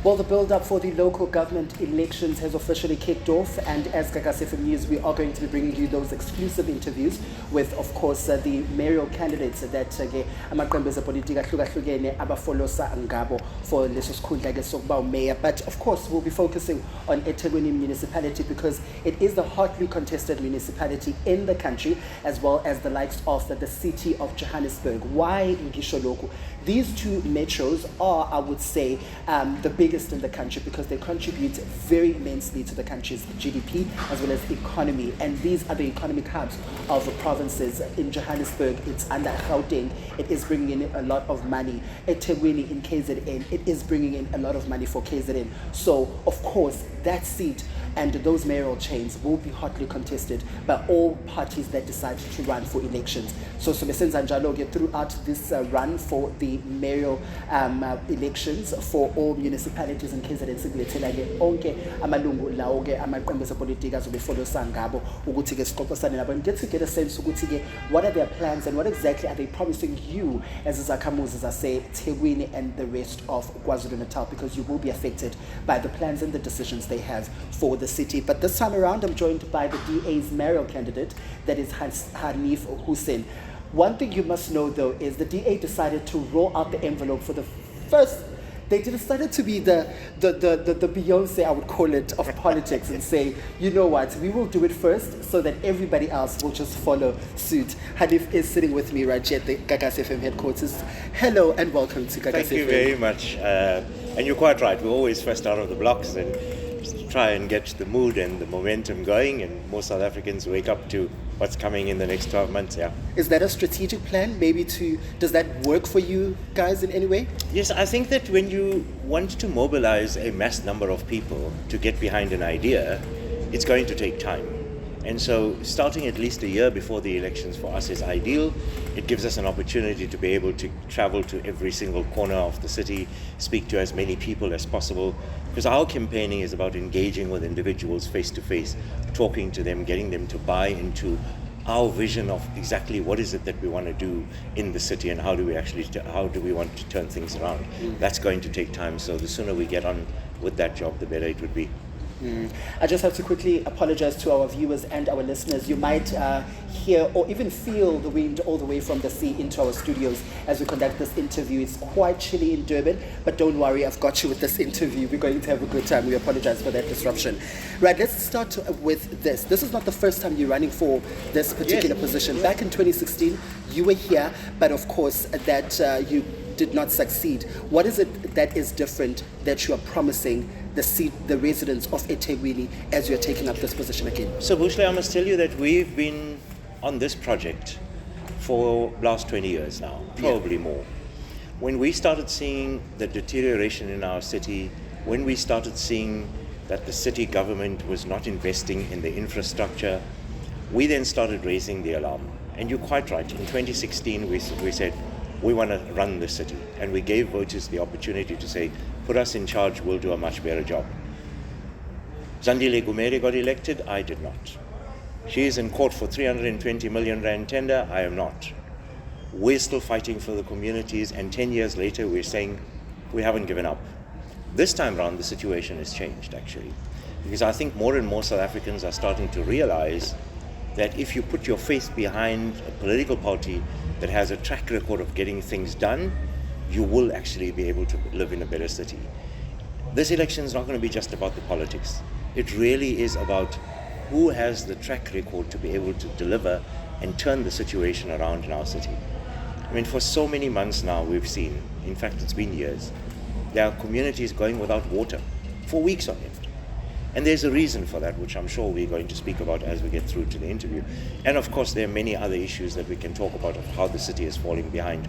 Well, the build-up for the local government elections has officially kicked off, and as Gagasi FM News, we are going to be bringing you those exclusive interviews with, of course, the mayoral candidates that amaqembu ezepolitiki ahlukahlukene abafolosa ngabo for leso sikhundla ke sokuba mayor. But of course, we'll be focusing on eThekwini municipality because it is the hotly contested municipality in the country, as well as the likes of the city of Johannesburg. Why ngisho lokhu? These two metros are, I would say, the biggest in the country because they contribute very immensely to the country's GDP as well as economy. And these are the economic hubs of the provinces. In Johannesburg, it's under Gauteng. It is bringing in a lot of money. eThekwini in KZN, it is bringing in a lot of money for KZN. So, of course, that seat and those mayoral chains will be hotly contested by all parties that decide to run for elections. So Sobesenza Njalo throughout this run for the mayoral elections for all municipalities in KZN sikulethela onke amalungu lawo ke amaqembu ezepolitiki azobefolosa ngabo ukuthi ke siqoqosane nabo and get to get a sense ukuthi ke what are their plans and what exactly are they promising you as izakhamuzi zase Thekwini and the rest of KwaZulu-Natal, because you will be affected by the plans and the decisions they have for the city. But this time around, I'm joined by the DA's mayoral candidate, that is Haniff Hoosen. One thing you must know, though, is the DA decided to roll out the envelope for the first. They decided to be the Beyonce, I would call it, of politics and say, you know what, we will do it first so that everybody else will just follow suit. Haniff is sitting with me right here at the Gagasi FM headquarters. Hello and welcome to Gagasi FM. Thank you very much. And you're quite right, we're always first out of the blocks and try and get the mood and the momentum going, and more South Africans wake up to what's coming in the next 12 months. Yeah. Is that a strategic plan? Does that work for you guys in any way? Yes, I think that when you want to mobilize a mass number of people to get behind an idea, it's going to take time. And so starting at least a year before the elections for us is ideal. It gives us an opportunity to be able to travel to every single corner of the city, speak to as many people as possible, because our campaigning is about engaging with individuals face to face, talking to them, getting them to buy into our vision of exactly what is it that we want to do in the city and how do we want to turn things around. That's going to take time, so the sooner we get on with that job, the better it would be. I just have to quickly apologize to our viewers and our listeners. You might hear or even feel the wind all the way from the sea into our studios as we conduct this interview. It's quite chilly in Durban, but don't worry, I've got you with this interview. We're going to have a good time. We apologize for that disruption. Right, let's start with this. This is not the first time you're running for this particular position. Back in 2016, you were here, but of course that you did not succeed. What is it that is different that you are promising the residents of eThekwini as you're taking up this position again? So Bushle, I must tell you that we've been on this project for the last 20 years now, probably more. When we started seeing the deterioration in our city, when we started seeing that the city government was not investing in the infrastructure, we then started raising the alarm. And you're quite right, in 2016 we said, we want to run the city, and we gave voters the opportunity to say, put us in charge, we'll do a much better job. Zandile Gumere got elected, I did not. She is in court for 320 million rand tender, I am not. We're still fighting for the communities, and 10 years later we're saying we haven't given up. This time around the situation has changed actually, because I think more and more South Africans are starting to realize that if you put your faith behind a political party that has a track record of getting things done, you will actually be able to live in a better city. This election is not going to be just about the politics. It really is about who has the track record to be able to deliver and turn the situation around in our city. I mean, for so many months now we've seen, in fact it's been years, there are communities going without water for weeks on end. And there's a reason for that, which I'm sure we're going to speak about as we get through to the interview. And of course, there are many other issues that we can talk about of how the city is falling behind.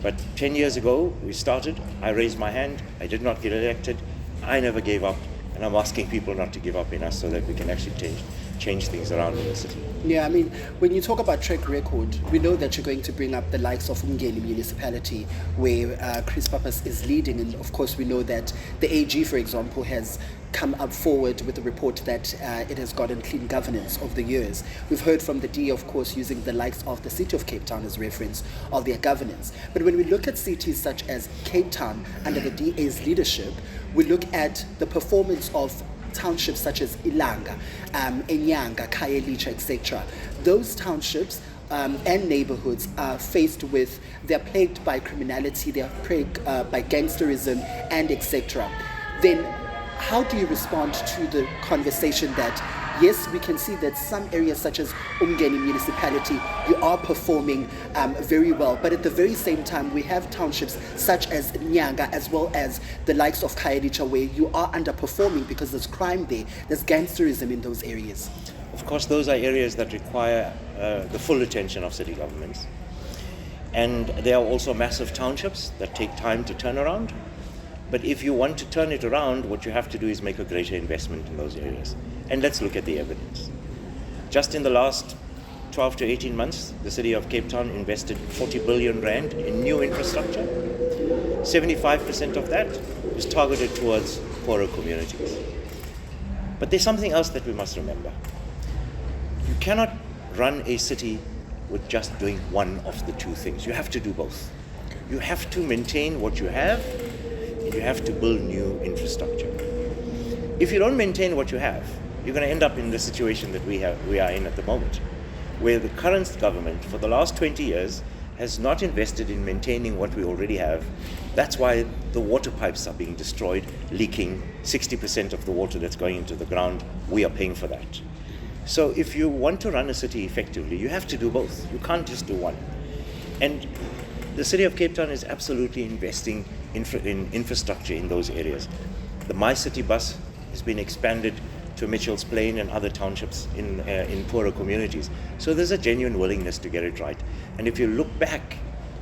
But 10 years ago, we started, I raised my hand, I did not get elected, I never gave up, and I'm asking people not to give up in us so that we can actually change things around in the city. Yeah, I mean, when you talk about track record, we know that you're going to bring up the likes of Umgeni Municipality, where Chris Pappas is leading, and of course we know that the AG, for example, has come up forward with a report that it has gotten clean governance over the years. We've heard from the DA, of course, using the likes of the City of Cape Town as reference of their governance. But when we look at cities such as Cape Town under the DA's leadership, we look at the performance of townships such as Ilanga, Enyanga, Khayelitsha, etc. Those townships and neighborhoods are faced with, they're plagued by criminality, they're plagued by gangsterism and etc. Then how do you respond to the conversation that, yes, we can see that some areas such as Umgeni Municipality, you are performing very well, but at the very same time, we have townships such as Nyanga as well as the likes of Khayelitsha, where you are underperforming because there's crime there, there's gangsterism in those areas. Of course, those are areas that require the full attention of city governments. And there are also massive townships that take time to turn around. But if you want to turn it around, what you have to do is make a greater investment in those areas. And let's look at the evidence. Just in the last 12 to 18 months, the city of Cape Town invested 40 billion rand in new infrastructure. 75% of that is targeted towards poorer communities. But there's something else that we must remember. You cannot run a city with just doing one of the two things. You have to do both. You have to maintain what you have, and you have to build new infrastructure. If you don't maintain what you have, you're going to end up in the situation that we are in at the moment, where the current government for the last 20 years has not invested in maintaining what we already have. That's why the water pipes are being destroyed, leaking. 60% of the water that's going into the ground, we are paying for that. So if you want to run a city effectively, you have to do both. You can't just do one. And the city of Cape Town is absolutely investing in infrastructure in those areas. The My City bus has been expanded to Mitchell's Plain and other townships in poorer communities. So there's a genuine willingness to get it right. And if you look back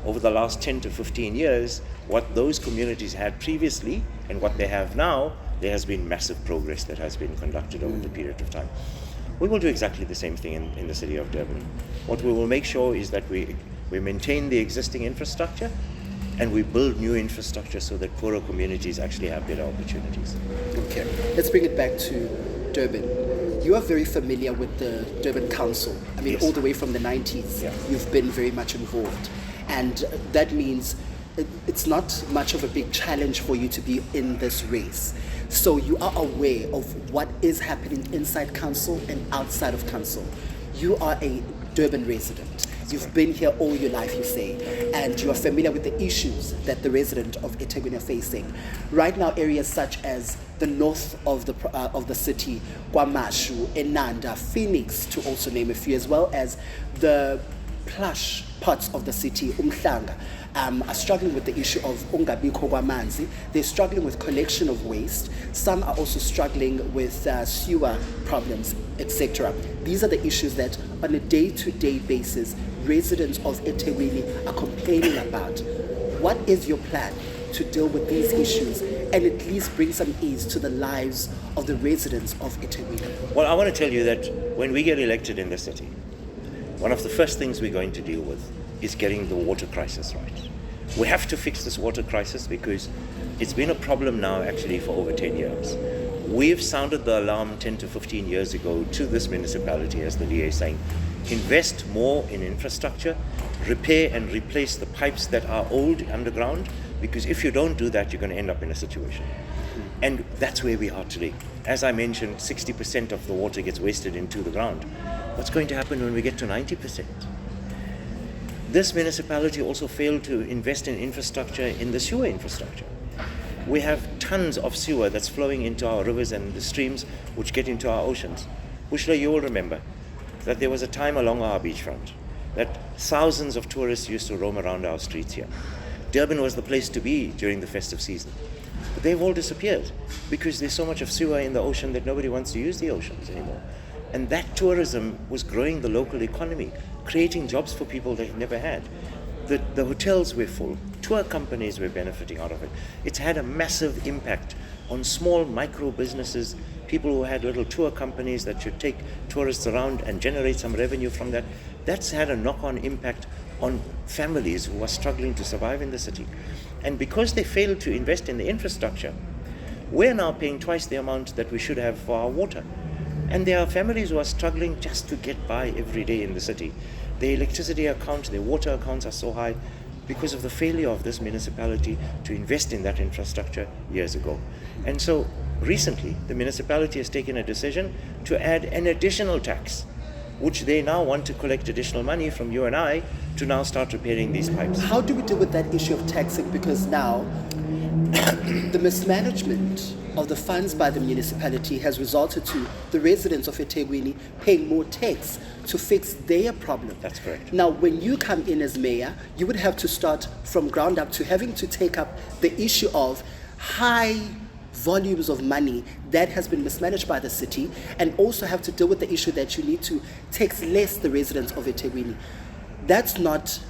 over the last 10 to 15 years, what those communities had previously and what they have now, there has been massive progress that has been conducted over the period of time. We will do exactly the same thing in the city of Durban. What we will make sure is that we maintain the existing infrastructure and we build new infrastructure so that poorer communities actually have better opportunities. Okay, let's bring it back to Durban. You are very familiar with the Durban Council. I mean, Yes. all the way from the 90s, Yeah. you've been very much involved. And that means it's not much of a big challenge for you to be in this race. So you are aware of what is happening inside council and outside of council. You are a Durban resident. You've been here all your life, you say, and you are familiar with the issues that the resident of eThekwini are facing. Right now, areas such as the north of the city, KwaMashu, Enanda, Phoenix, to also name a few, as well as the plush parts of the city, Umhlanga, are struggling with the issue of ungabikho kwamanzi. They're struggling with collection of waste. Some are also struggling with sewer problems, etc. These are the issues that on a day-to-day basis residents of eThekwini are complaining about. What is your plan to deal with these issues and at least bring some ease to the lives of the residents of eThekwini? Well, I want to tell you that when we get elected in the city, one of the first things we're going to deal with is getting the water crisis right. We have to fix this water crisis because it's been a problem now actually for over 10 years. We've sounded the alarm 10 to 15 years ago to this municipality, as the DA is saying, invest more in infrastructure, repair and replace the pipes that are old underground, because if you don't do that, you're going to end up in a situation. And that's where we are today. As I mentioned, 60% of the water gets wasted into the ground. What's going to happen when we get to 90%? This municipality also failed to invest in infrastructure, in the sewer infrastructure. We have tons of sewer that's flowing into our rivers and the streams which get into our oceans. Bushra, you will remember that there was a time along our beachfront that thousands of tourists used to roam around our streets here. Durban was the place to be during the festive season. But they've all disappeared because there's so much of sewer in the ocean that nobody wants to use the oceans anymore. And that tourism was growing the local economy, creating jobs for people they've never had. The hotels were full, tour companies were benefiting out of it. It's had a massive impact on small micro businesses people who had little tour companies that should take tourists around and generate some revenue from that. That's had a knock-on impact on families who are struggling to survive in the city. And because they failed to invest in the infrastructure, we're now paying twice the amount that we should have for our water. And there are families who are struggling just to get by every day in the city. Their electricity account, their water accounts are so high because of the failure of this municipality to invest in that infrastructure years ago. And so recently, the municipality has taken a decision to add an additional tax, which they now want to collect additional money from you and I to now start repairing these pipes. How do we deal with that issue of taxing? Because now the mismanagement of the funds by the municipality has resulted to the residents of eThekwini paying more tax to fix their problem. That's correct. Now, when you come in as mayor, you would have to start from ground up to having to take up the issue of high volumes of money that has been mismanaged by the city, and also have to deal with the issue that you need to tax less the residents of eThekwini. That's not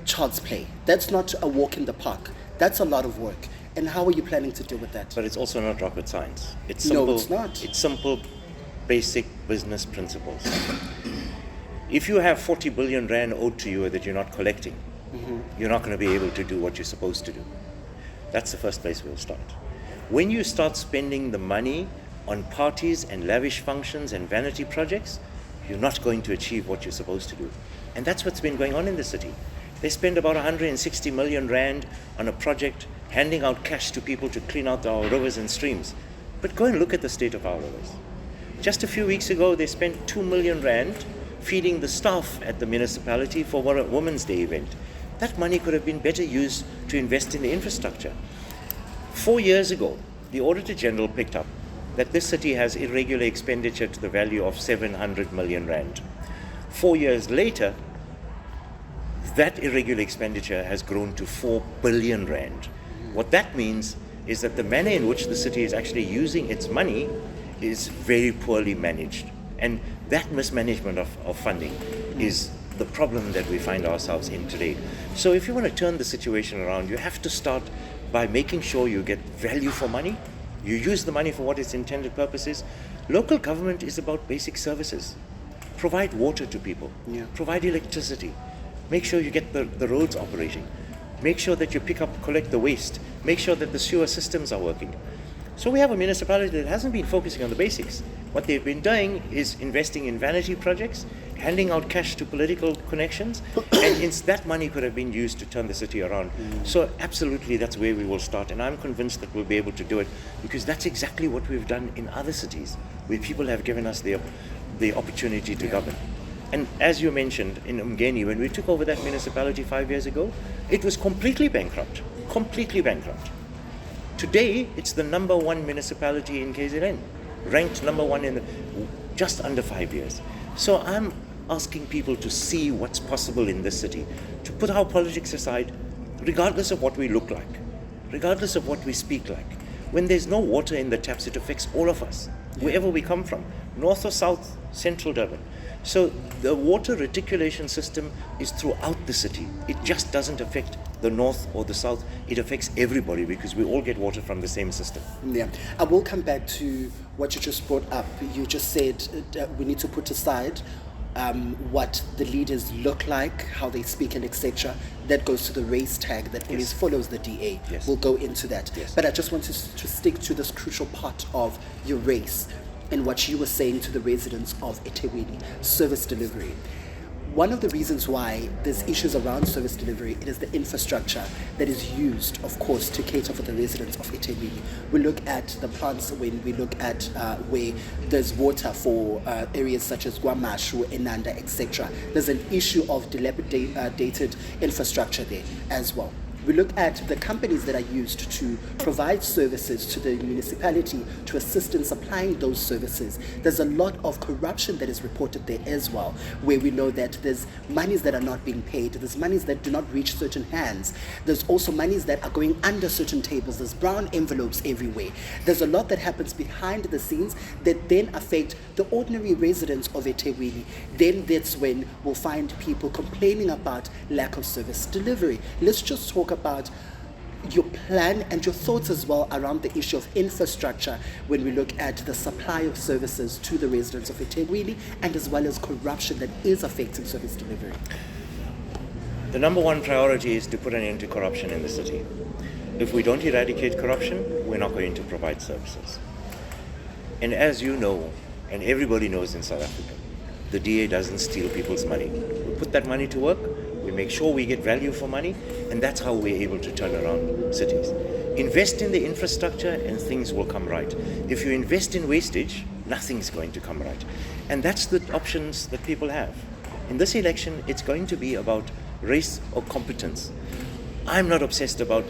child's play. That's not a walk in the park. That's a lot of work. And how are you planning to deal with that? But it's also not rocket science. It's simple, No, it's not. It's simple, basic business principles. If you have 40 billion rand owed to you that you're not collecting, you're not going to be able to do what you're supposed to do. That's the first place we'll start. When you start spending the money on parties and lavish functions and vanity projects, you're not going to achieve what you're supposed to do. And that's what's been going on in the city. They spend about 160 million rand on a project, handing out cash to people to clean out our rivers and streams. But go and look at the state of our rivers. Just a few weeks ago, they spent 2 million rand feeding the staff at the municipality for a Women's Day event. That money could have been better used to invest in the infrastructure. 4 years ago, the Auditor General picked up that this city has irregular expenditure to the value of 700 million rand. 4 years later, that irregular expenditure has grown to 4 billion rand. What that means is that the manner in which the city is actually using its money is very poorly managed. And that mismanagement of funding is the problem that we find ourselves in today. So if you want to turn the situation around, you have to start by making sure you get value for money. You use the money for what its intended purpose is. Local government is about basic services. Provide water to people. Provide electricity. Make sure you get the roads operating. Make sure that you collect the waste. Make sure that the sewer systems are working. So we have a municipality that hasn't been focusing on the basics. What they've been doing is investing in vanity projects, handing out cash to political connections, and that money could have been used to turn the city around. So absolutely, that's where we will start. And I'm convinced that we'll be able to do it, because that's exactly what we've done in other cities, where people have given us the opportunity to govern. And as you mentioned, in Umgeni, when we took over that municipality 5 years ago, it was completely bankrupt. Today, it's the number one municipality in KZN, ranked number one in just under 5 years. So I'm asking people to see what's possible in this city, to put our politics aside, regardless of what we look like, regardless of what we speak like. When there's no water in the taps, it affects all of us, wherever we come from, north or south, central Durban. So the water reticulation system is throughout the city. It just doesn't affect the north or the south. It affects everybody, because we all get water from the same system. Yeah, I will come back to what you just brought up. You just said we need to put aside what the leaders look like, how they speak, and etc. That goes to the race tag that always follows the DA. We'll go into that. But I just want to stick to this crucial part of your race and what you were saying to the residents of eThekwini, service delivery. One of the reasons why there's issues around service delivery, it is the infrastructure that is used, of course, to cater for the residents of eThekwini. We look at the plants, when we look at where there's water for areas such as Guamashu, Enanda, etc. There's an issue of dilapidated infrastructure there as well. We look at the companies that are used to provide services to the municipality to assist in supplying those services. There's a lot of corruption that is reported there as well, where we know that there's monies that are not being paid, there's monies that do not reach certain hands, there's also monies that are going under certain tables, there's brown envelopes everywhere. There's a lot that happens behind the scenes that then affect the ordinary residents of eThekwini. Then that's when we'll find people complaining about lack of service delivery. Let's just talk about your plan and your thoughts as well around the issue of infrastructure when we look at the supply of services to the residents of eThekwini, and as well as corruption that is affecting service delivery. The number one priority is to put an end to corruption in the city. If we don't eradicate corruption, we're not going to provide services. And as you know, and everybody knows in South Africa, the DA doesn't steal people's money. We put that money to work, we make sure we get value for money, and that's how we're able to turn around cities. Invest in the infrastructure and things will come right. If you invest in wastage, nothing's going to come right. And that's the options that people have. In this election, it's going to be about race or competence. I'm not obsessed about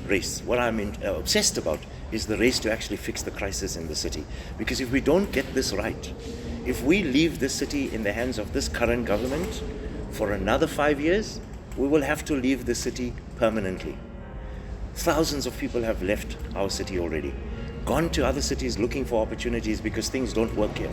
race. What I'm obsessed about is the race to actually fix the crisis in the city. Because if we don't get this right, if we leave this city in the hands of this current government for another 5 years, we will have to leave the city permanently. Thousands of people have left our city already, gone to other cities looking for opportunities because things don't work here.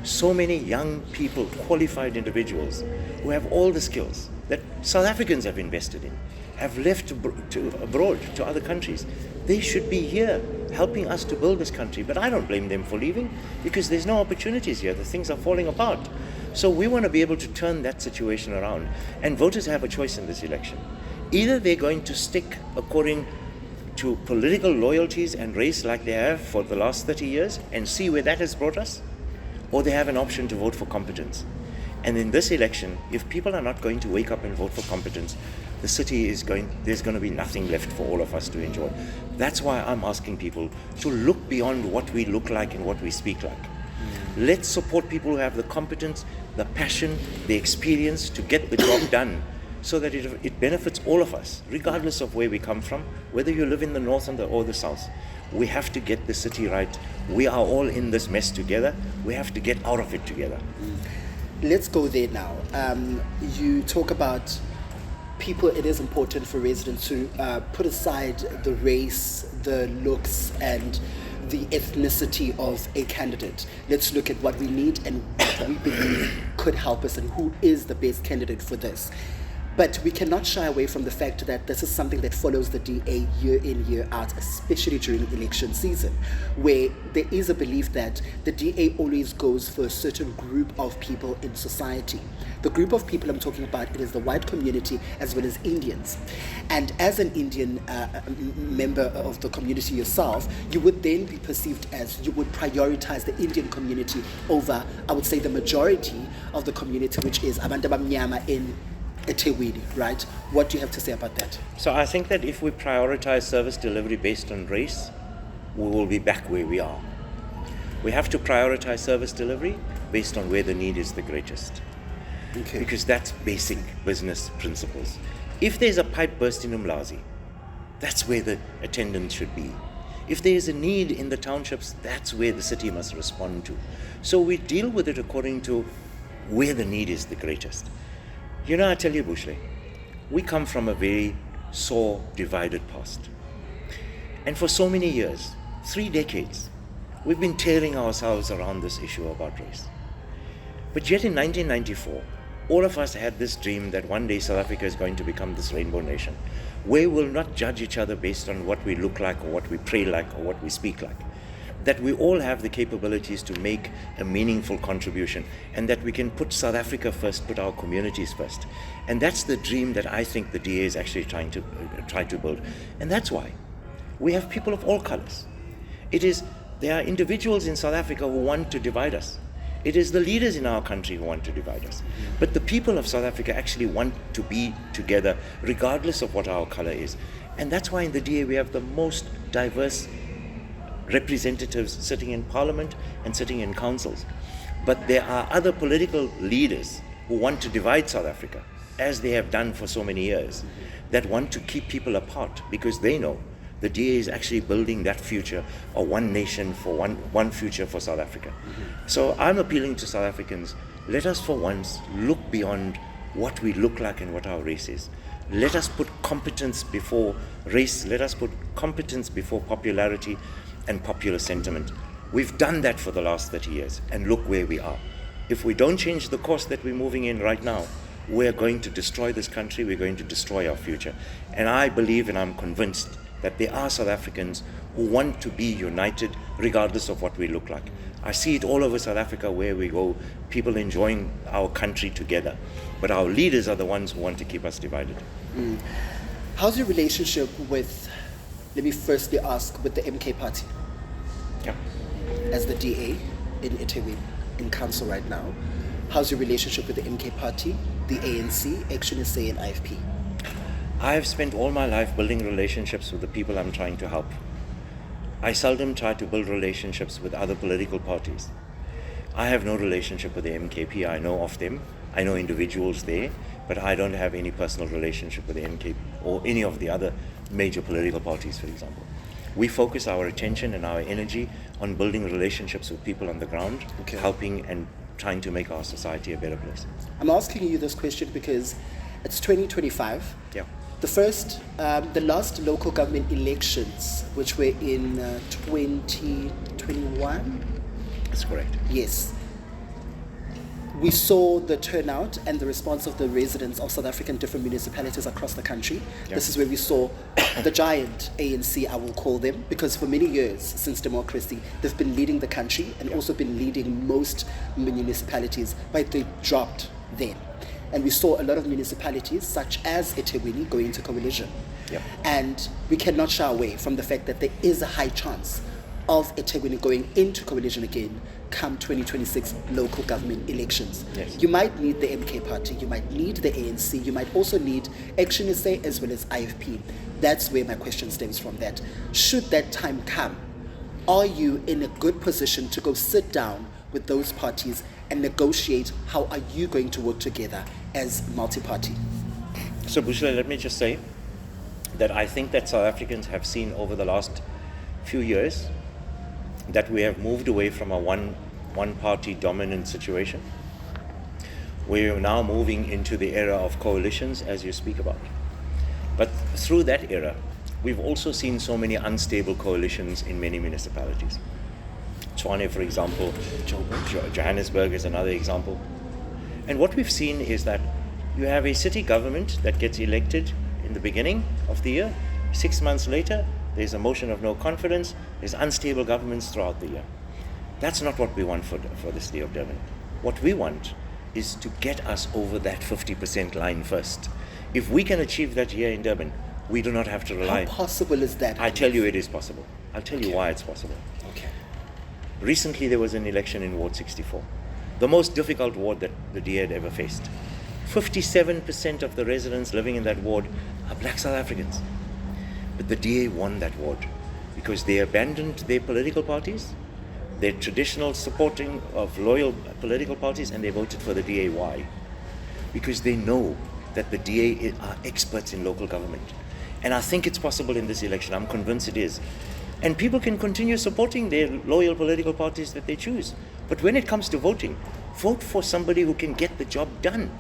So many young people, qualified individuals who have all the skills that South Africans have invested in, have left abroad to other countries. They should be here helping us to build this country. But I don't blame them for leaving because there's no opportunities here. The things are falling apart. So we want to be able to turn that situation around. And voters have a choice in this election. Either they're going to stick according to political loyalties and race like they have for the last 30 years and see where that has brought us, or they have an option to vote for competence. And in this election, if people are not going to wake up and vote for competence, the city there's going to be nothing left for all of us to enjoy. That's why I'm asking people to look beyond what we look like and what we speak like. Let's support people who have the competence, the passion, the experience to get the job done so that it benefits all of us, regardless of where we come from, whether you live in the north or the south. We have to get the city right. We are all in this mess together. We have to get out of it together. Let's go there now. You talk about people, it is important for residents to put aside the race, the looks, and the ethnicity of a candidate. Let's look at what we need and what we believe could help us and who is the best candidate for this. But we cannot shy away from the fact that this is something that follows the DA year in, year out, especially during election season, where there is a belief that the DA always goes for a certain group of people in society. The group of people I'm talking about, it is the white community as well as Indians. And as an Indian member of the community yourself, you would then be perceived as you would prioritize the Indian community over, I would say, the majority of the community, which is abantu abamnyama in eThekwini, right? What do you have to say about that? So I think that if we prioritize service delivery based on race, we will be back where we are. We have to prioritize service delivery based on where the need is the greatest. Okay. Because that's basic business principles. If there's a pipe burst in Umlazi, that's where the attendance should be. If there is a need in the townships, that's where the city must respond to. So we deal with it according to where the need is the greatest. You know, I tell you, Bushle, we come from a very sore, divided past. And for so many years, 3 decades, we've been tearing ourselves around this issue about race. But yet in 1994, all of us had this dream that one day South Africa is going to become this rainbow nation, where we'll not judge each other based on what we look like or what we pray like or what we speak like. That we all have the capabilities to make a meaningful contribution and that we can put South Africa first, put our communities first. And that's the dream that I think the DA is actually trying to build. And that's why we have people of all colors. There are individuals in South Africa who want to divide us. It is the leaders in our country who want to divide us. But the people of South Africa actually want to be together regardless of what our color is. And that's why in the DA we have the most diverse representatives sitting in parliament and sitting in councils. But there are other political leaders who want to divide South Africa, as they have done for so many years, that want to keep people apart because they know the DA is actually building that future, a one nation for one future for South Africa. So I'm appealing to South Africans, let us for once look beyond what we look like and what our race is. Let us put competence before race, let us put competence before popularity and popular sentiment. We've done that for the last 30 years, and look where we are. If we don't change the course that we're moving in right now, we're going to destroy this country, we're going to destroy our future. And I believe and I'm convinced that there are South Africans who want to be united regardless of what we look like. I see it all over South Africa where we go, people enjoying our country together. But our leaders are the ones who want to keep us divided. How's your relationship with, let me firstly ask, with the MK party? Yeah. As the DA in eThekwini, in council right now, how's your relationship with the MK party, the ANC, Action SA and IFP? I've spent all my life building relationships with the people I'm trying to help. I seldom try to build relationships with other political parties. I have no relationship with the MKP. I know of them. I know individuals there, but I don't have any personal relationship with the MKP or any of the other major political parties, for example. We focus our attention and our energy on building relationships with people on the ground, helping and trying to make our society a better place. I'm asking you this question because it's 2025. Yeah. The last local government elections, which were in 2021. That's correct. Yes. We saw the turnout and the response of the residents of South African different municipalities across the country. Yep. This is where we saw the giant ANC, I will call them, because for many years since democracy, they've been leading the country and also been leading most municipalities, but they dropped then. And we saw a lot of municipalities, such as eThekwini, going into coalition. Yep. And we cannot shy away from the fact that there is a high chance of eThekwini going into coalition again come 2026 local government elections. Yes. You might need the MK party, you might need the ANC, you might also need Action SA as well as IFP. That's where my question stems from that. Should that time come, are you in a good position to go sit down with those parties and negotiate how are you going to work together as multi-party? So Bushra, let me just say that I think that South Africans have seen over the last few years that we have moved away from a one-party dominant situation. We are now moving into the era of coalitions, as you speak about. But through that era, we've also seen so many unstable coalitions in many municipalities. Tshwane, for example, Johannesburg is another example. And what we've seen is that you have a city government that gets elected in the beginning of the year. 6 months later, there's a motion of no confidence. There's unstable governments throughout the year. That's not what we want for the city of Durban. What we want is to get us over that 50% line first. If we can achieve that here in Durban, we do not have to rely. How possible is that? I tell you it is possible. I'll tell you why it's possible. Okay. Recently there was an election in Ward 64, the most difficult ward that the DA had ever faced. 57% of the residents living in that ward are black South Africans. But the DA won that ward because they abandoned their political parties, their traditional supporting of loyal political parties, and they voted for the DA. Why? Because they know that the DA are experts in local government. And I think it's possible in this election. I'm convinced it is. And people can continue supporting their loyal political parties that they choose. But when it comes to voting, vote for somebody who can get the job done.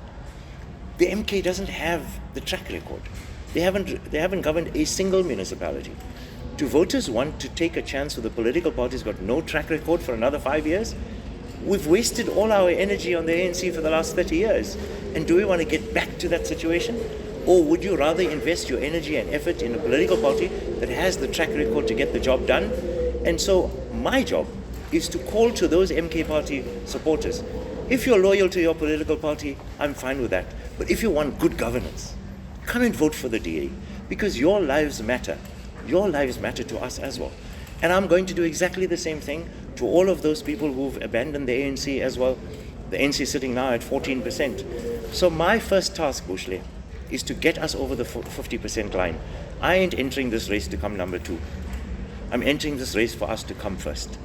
The MK doesn't have the track record. They haven't governed a single municipality. Do voters want to take a chance with a political party who's got no track record for another 5 years? We've wasted all our energy on the ANC for the last 30 years. And do we want to get back to that situation? Or would you rather invest your energy and effort in a political party that has the track record to get the job done? And so my job is to call to those MK party supporters. If you're loyal to your political party, I'm fine with that. But if you want good governance, come and vote for the DA, because your lives matter. Your lives matter to us as well. And I'm going to do exactly the same thing to all of those people who've abandoned the ANC as well. The ANC is sitting now at 14%. So my first task, Bushle, is to get us over the 50% line. I ain't entering this race to come number 2. I'm entering this race for us to come first.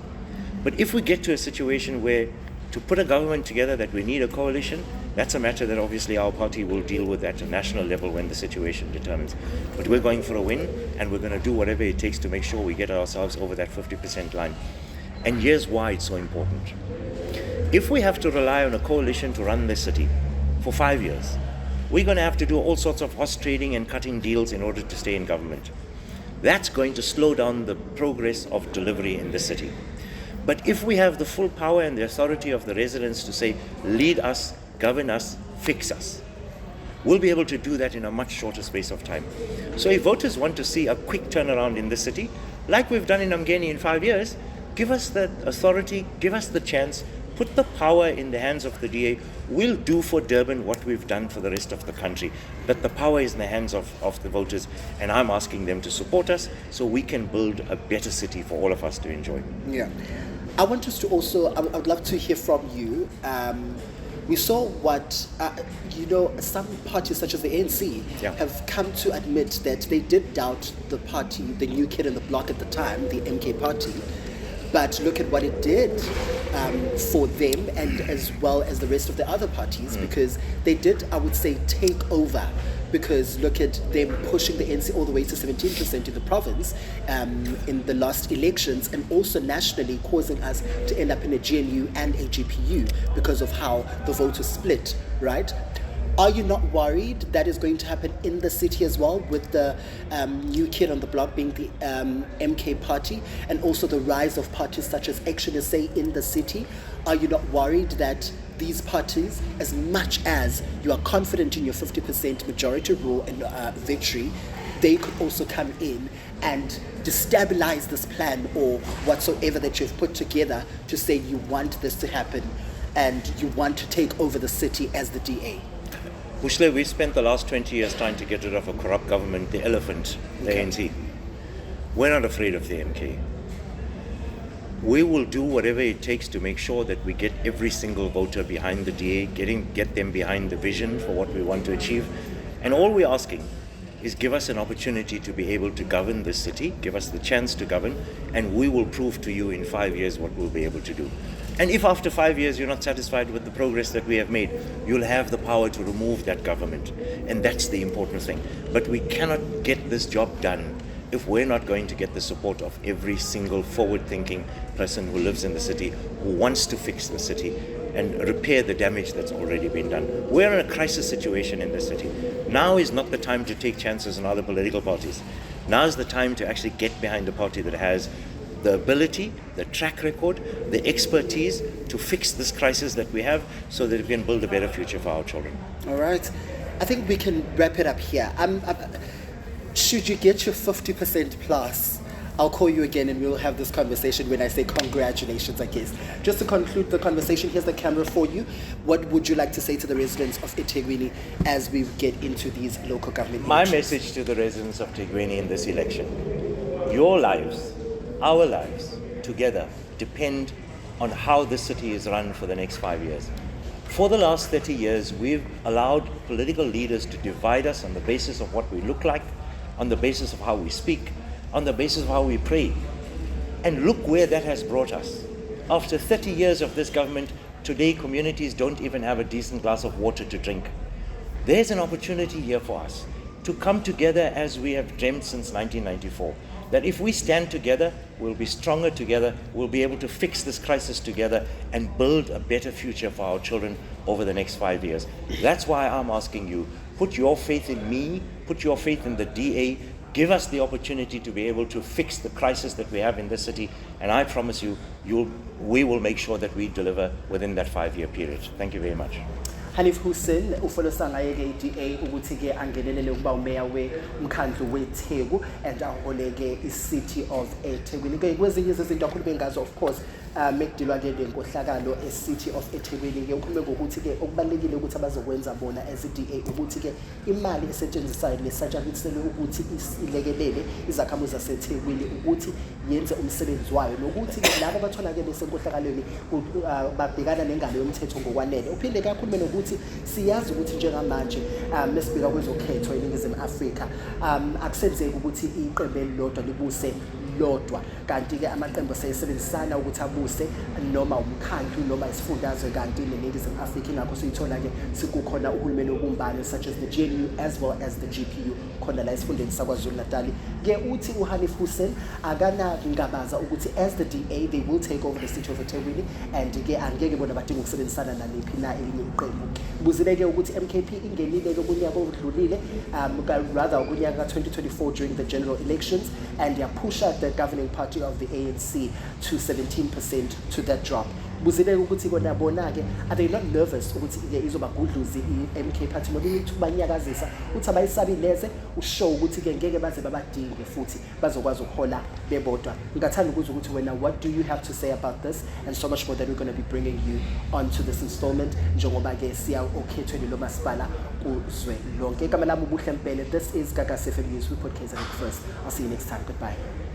But if we get to a situation where to put a government together that we need a coalition, that's a matter that obviously our party will deal with at a national level when the situation determines. But we're going for a win, and we're going to do whatever it takes to make sure we get ourselves over that 50% line. And here's why it's so important. If we have to rely on a coalition to run this city for 5 years, we're going to have to do all sorts of horse trading and cutting deals in order to stay in government. That's going to slow down the progress of delivery in the city. But if we have the full power and the authority of the residents to say, lead us, govern us, fix us, we'll be able to do that in a much shorter space of time. So if voters want to see a quick turnaround in the city, like we've done in Umgeni in 5 years, give us the authority, give us the chance, put the power in the hands of the DA. We'll do for Durban what we've done for the rest of the country. But the power is in the hands of the voters, and I'm asking them to support us so we can build a better city for all of us to enjoy. Yeah. I want us to also, I would love to hear from you. We saw what, some parties such as the ANC have come to admit that they did doubt the party, the new kid in the block at the time, the MK party. But look at what it did for them and as well as the rest of the other parties, because they did, I would say, take over. Because look at them pushing the ANC all the way to 17% in the province in the last elections, and also nationally causing us to end up in a GNU and a GPU because of how the vote was split, right? Are you not worried that is going to happen in the city as well, with the new kid on the block being the MK party, and also the rise of parties such as Action SA in the city? Are you not worried that these parties, as much as you are confident in your 50% majority rule and victory, they could also come in and destabilize this plan or whatsoever that you've put together to say you want this to happen and you want to take over the city as the DA? Bushle, we've spent the last 20 years trying to get rid of a corrupt government, the elephant, the ANC. We're not afraid of the MK. We will do whatever it takes to make sure that we get every single voter behind the DA, get them behind the vision for what we want to achieve. And all we're asking is give us an opportunity to be able to govern this city, give us the chance to govern, and we will prove to you in 5 years what we'll be able to do. And if after 5 years you're not satisfied with the progress that we have made, you'll have the power to remove that government. And that's the important thing. But we cannot get this job done if we're not going to get the support of every single forward-thinking person who lives in the city, who wants to fix the city and repair the damage that's already been done. We're in a crisis situation in the city. Now is not the time to take chances on other political parties. Now is the time to actually get behind a party that has the ability, the track record, the expertise to fix this crisis that we have so that we can build a better future for our children. All right. I think we can wrap it up here. Should you get your 50% plus, I'll call you again and we'll have this conversation when I say congratulations, I guess. Just to conclude the conversation, here's the camera for you. What would you like to say to the residents of eThekwini as we get into these local government elections? My message to the residents of eThekwini in this election: your lives, our lives, together depend on how this city is run for the next 5 years. For the last 30 years, we've allowed political leaders to divide us on the basis of what we look like, on the basis of how we speak, on the basis of how we pray. And look where that has brought us. After 30 years of this government, today communities don't even have a decent glass of water to drink. There's an opportunity here for us to come together as we have dreamt since 1994. That if we stand together, we'll be stronger together, we'll be able to fix this crisis together and build a better future for our children over the next 5 years. That's why I'm asking you, put your faith in me, put your faith in the DA, give us the opportunity to be able to fix the crisis that we have in this city, and I promise you, we will make sure that we deliver within that 5-year period. Thank you very much. Haniff Hoosen ufolosa ngaye-ke i-DA ukuthi-ke angenelele ukuba umeya womkhandlu weTheku and aholeke i-City of eThekwini-ke. Kwezinye izinto akhulume ngazo, of course, mekudilwa-ke lenkohlakalo e-City of eThekwini-ke ukhulume ngokuthi-ke okubalulekile ukuthi abazokwenza bona as i-DA ukuthi-ke imali esetshenziswayo lesatshaliselwe ukuthi ilekelele izakhamuzi zaseThekwini ukuthi yenze umsebenzi wayo, nokuthi-ke labo abatholakele besenkohlakalweni babhekana nengalo yomthetho ngokwanele. Uphinde kakhulume nokuthi siyazi ukuthi njengamanje mesibheka kwezokhetho eNingizimu Afrika akusenzeki ukuthi iqembu elilodwa libuse lodwa, kanti-ke amaqembu aseyesebenzisana ukuthi abuse noma umkhandlu noma isifundazwe kanti neNingizimu Afrika. Ingakho siyithola-ke sikukhona uhulumeni wobumbano such as the GNU as well as the GPU khona la esifundeni saKwaZulu Natal-ke. Uthi uHaniff Hoosen akanangabaza ukuthi as the DA they will take over the City of eThekwini and-ke angeke bona badinga ukusebenzisana naliphi na elinye iqembu. Buzile-ke ukuthi MKP ingenile-ke kunyaka odlulile rather kunyaka ka-2024 during the general elections and yapusha the governing party of the ANC to 17% to that drop. buzile ukuthi kona bona-ke are they not nervous ukuthi-ke izobagudluza i-MK Party noma ithuba nyakazisa ukuthi abayisabineze ushow ukuthi-ke ngeke baze babadinge futhi bazokwazi ukuhola bebodwa. Ngingathanda ukuzwa ukuthi wena, what do you have to say about this, and so much more that we're going to be bringing you onto this installment njengoba-ke siya okhethweni lomasipala kuzwe lonke. Igama lami ubuhle mpele. This is Gagasi FM News. We put KZN first. I'll see you next time. Goodbye.